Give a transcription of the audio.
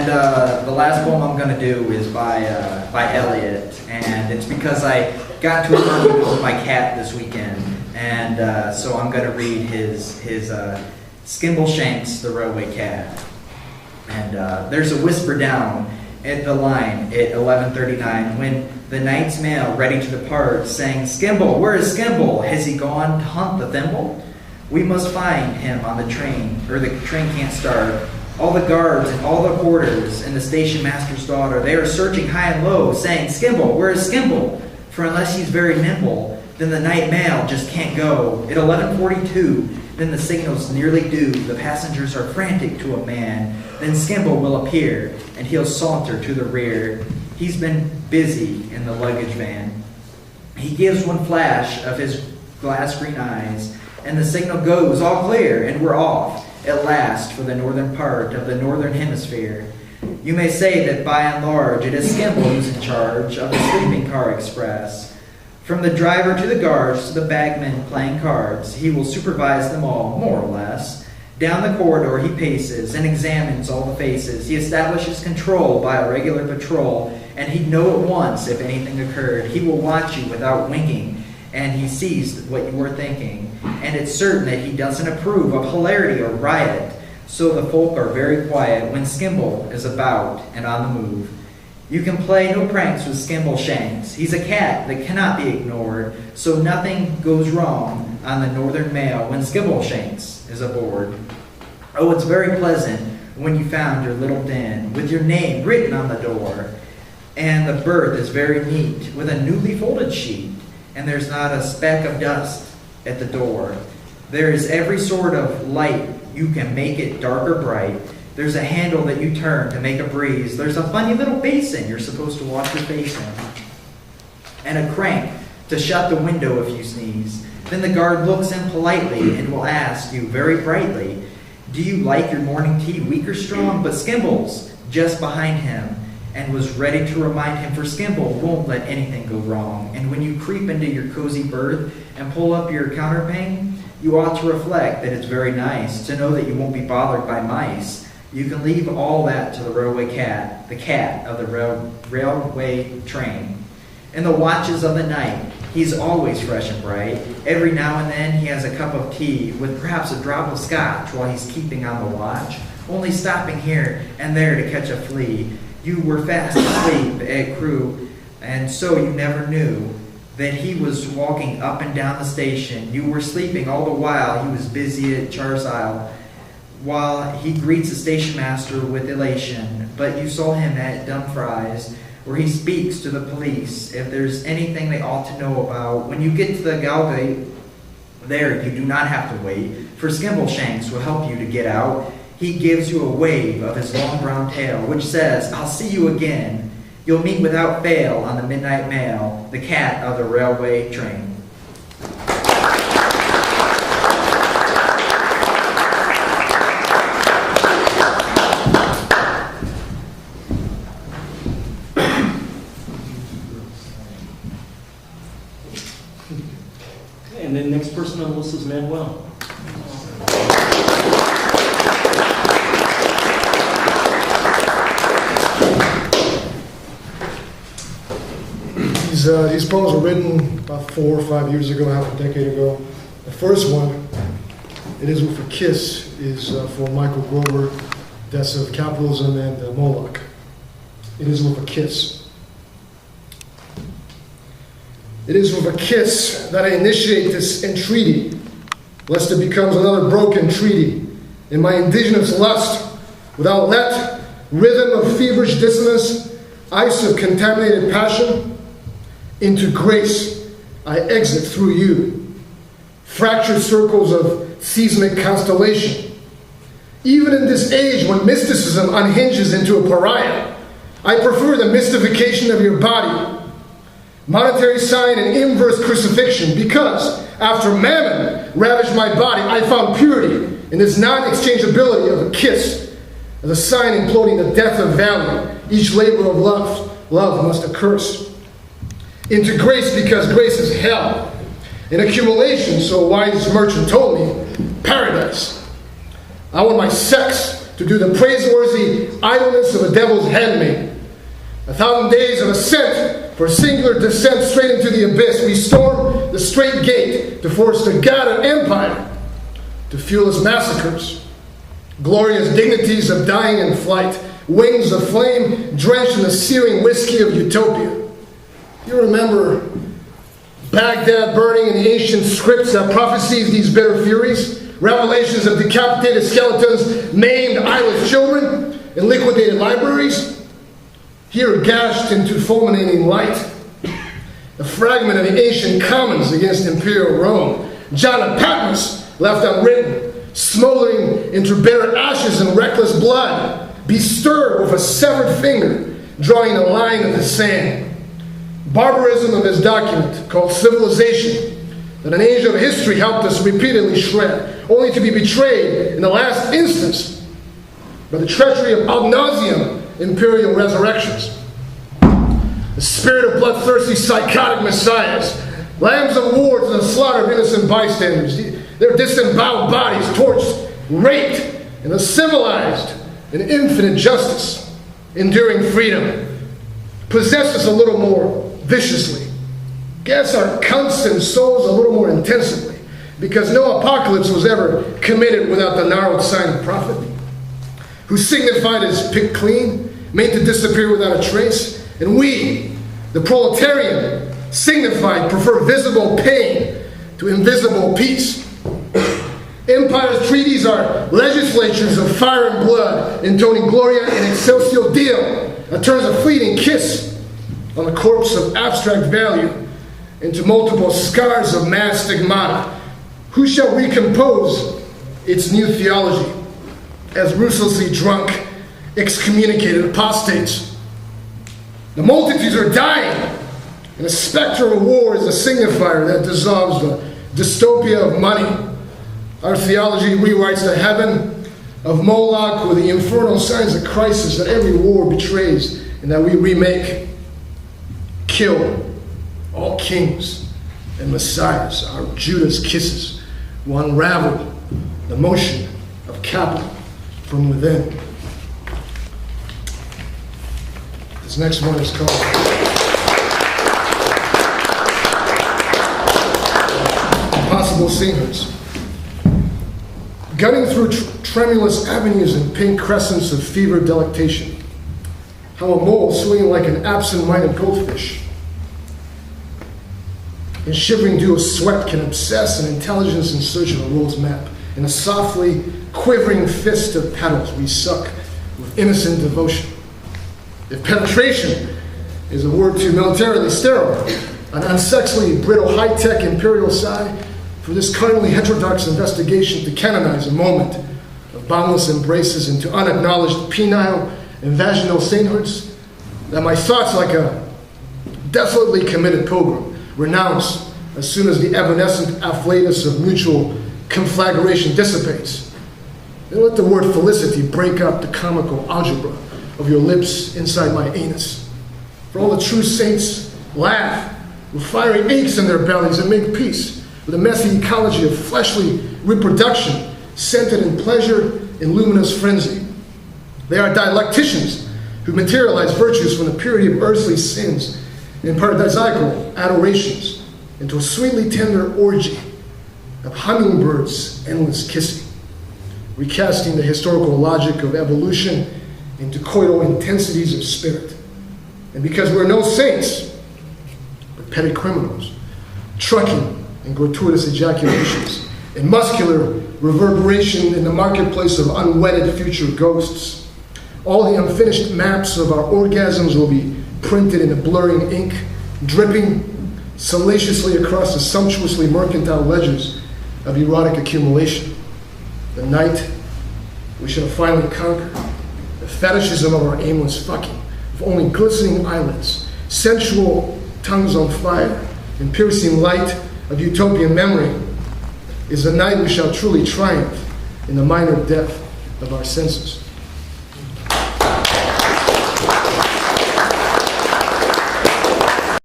the last poem I'm going to do is by Eliot, and it's because I got into an argument with my cat this weekend, and so I'm going to read his Skimbleshanks, the Railway Cat. And there's a whisper down at the line at 11:39 when the knight's mail ready to depart, saying, "Skimble, where is Skimble? Has he gone to hunt the thimble? We must find him on the train, or the train can't start. All the guards and all the porters and the station master's daughter, they are searching high and low, saying, Skimble, where is Skimble? For unless he's very nimble, then the night mail just can't go. At 11:42, then the signal's nearly due. The passengers are frantic to a man. Then Skimble will appear, and he'll saunter to the rear. He's been busy in the luggage van. He gives one flash of his glass green eyes, and the signal goes all clear, and we're off at last for the northern part of the northern hemisphere. You may say that by and large it is Skimble who's in charge of the sleeping car express. From the driver to the guards to the bagman playing cards, he will supervise them all, more or less. Down the corridor he paces and examines all the faces. He establishes control by a regular patrol, and he'd know at once if anything occurred. He will watch you without winking, and he sees what you are thinking. And it's certain that he doesn't approve of hilarity or riot, so the folk are very quiet when Skimble is about and on the move. You can play no pranks with Skimbleshanks. He's a cat that cannot be ignored, so nothing goes wrong on the Northern Mail when Skimbleshanks is aboard. Oh, it's very pleasant when you found your little den with your name written on the door, and the berth is very neat with a newly folded sheet, and there's not a speck of dust at the door. There is every sort of light. You can make it dark or bright. There's a handle that you turn to make a breeze. There's a funny little basin you're supposed to wash your face in, and a crank to shut the window if you sneeze. Then the guard looks in politely and will ask you very brightly, do you like your morning tea weak or strong? But Skimble's just behind him and was ready to remind him, for Skimble won't let anything go wrong. And when you creep into your cozy berth and pull up your counterpane, you ought to reflect that it's very nice to know that you won't be bothered by mice. You can leave all that to the railway cat, the cat of the railway train. In the watches of the night, he's always fresh and bright. Every now and then he has a cup of tea with perhaps a drop of scotch while he's keeping on the watch, only stopping here and there to catch a flea. You were fast asleep at Crewe, and so you never knew that he was walking up and down the station. You were sleeping all the while he was busy at Charsile, while he greets the station master with elation. But you saw him at Dumfries, where he speaks to the police if there's anything they ought to know about. When you get to the Galgate, there you do not have to wait, for Skimbleshanks will help you to get out. He gives you a wave of his long brown tail, which says, I'll see you again. You'll meet without fail on the midnight mail, the cat of the railway train. And the next person on the list is Manuel. These poems were written about 4 or 5 years ago, half a decade ago. The first one, It Is With a Kiss, is for Michael Grover, Deaths of Capitalism, and Moloch. It is with a kiss. It is with a kiss that I initiate this entreaty, lest it becomes another broken treaty. In my indigenous lust, without let, rhythm of feverish dissonance, ice of contaminated passion, into grace I exit through you. Fractured circles of seismic constellation. Even in this age when mysticism unhinges into a pariah, I prefer the mystification of your body. Monetary sign and inverse crucifixion, because after mammon ravaged my body, I found purity in this non-exchangeability of a kiss, as a sign imploding the death of value. Each labor of love must accurse. Into grace, because grace is hell. In accumulation, so a wise merchant told me, paradise. I want my sex to do the praiseworthy idleness of a devil's handmaid. 1,000 days of ascent for a singular descent straight into the abyss. We storm the straight gate to force the god of empire to fuel his massacres. Glorious dignities of dying in flight, wings of flame drenched in the searing whiskey of utopia. You remember Baghdad burning in the ancient scripts that prophesied these bitter furies? Revelations of decapitated skeletons, maimed eyeless children, and liquidated libraries? Here gashed into fulminating light, a fragment of the ancient commons against imperial Rome. John of Patmos left unwritten, smoldering into bare ashes and reckless blood, bestirred with a severed finger, drawing a line in the sand. Barbarism of his document, called Civilization, that an age of history helped us repeatedly shred, only to be betrayed in the last instance by the treachery of ad nauseam imperial resurrections. The spirit of bloodthirsty psychotic messiahs, lambs of war to the slaughter of innocent bystanders, their disemboweled bodies torched, raped, and a civilized and infinite justice, enduring freedom, possessed us a little more viciously, gas our constant souls a little more intensively, because no apocalypse was ever committed without the gnarled sign of prophet, who signified as picked clean, made to disappear without a trace, and we, the proletarian, signified prefer visible pain to invisible peace. Empire's treaties are legislatures of fire and blood, intoning Gloria in excelsior Deo, that turns a fleeting kiss on the corpse of abstract value into multiple scars of mass stigmata. Who shall recompose its new theology as ruthlessly drunk, excommunicated apostates? The multitudes are dying, and the specter of war is a signifier that dissolves the dystopia of money. Our theology rewrites the heaven of Moloch with the infernal signs of crisis that every war betrays, and that we remake. Kill all kings and messiahs. Our Judas kisses will unravel the motion of capital from within. This next one is called Impossible Sainthoods. Gunning through tremulous avenues and pink crescents of fevered delectation. How a mole swinging like an absent-minded goldfish in shivering dew of sweat can obsess an intelligence in search of a world's map. In a softly quivering fist of petals we suck with innocent devotion. If penetration is a word too militarily sterile, an unsexily brittle high-tech imperial sigh for this cunningly heterodox investigation to canonize a moment of boundless embraces into unacknowledged penile and vaginal sainthoods, that my thoughts, like a desolately committed pilgrim, renounce as soon as the evanescent afflatus of mutual conflagration dissipates. Then let the word felicity break up the comical algebra of your lips inside my anus. For all the true saints laugh with fiery aches in their bellies and make peace with a messy ecology of fleshly reproduction centered in pleasure and luminous frenzy. They are dialecticians who materialize virtues from the purity of earthly sins in paradisiacal adorations into a sweetly tender orgy of hummingbirds' endless kissing, recasting the historical logic of evolution into coital intensities of spirit. And because we're no saints, but petty criminals, trucking and gratuitous ejaculations, and muscular reverberation in the marketplace of unwedded future ghosts, all the unfinished maps of our orgasms will be printed in a blurring ink, dripping salaciously across the sumptuously mercantile ledgers of erotic accumulation. The night we shall finally conquer the fetishism of our aimless fucking, with only glistening eyelids, sensual tongues on fire, and piercing light of utopian memory, is the night we shall truly triumph in the minor death of our senses.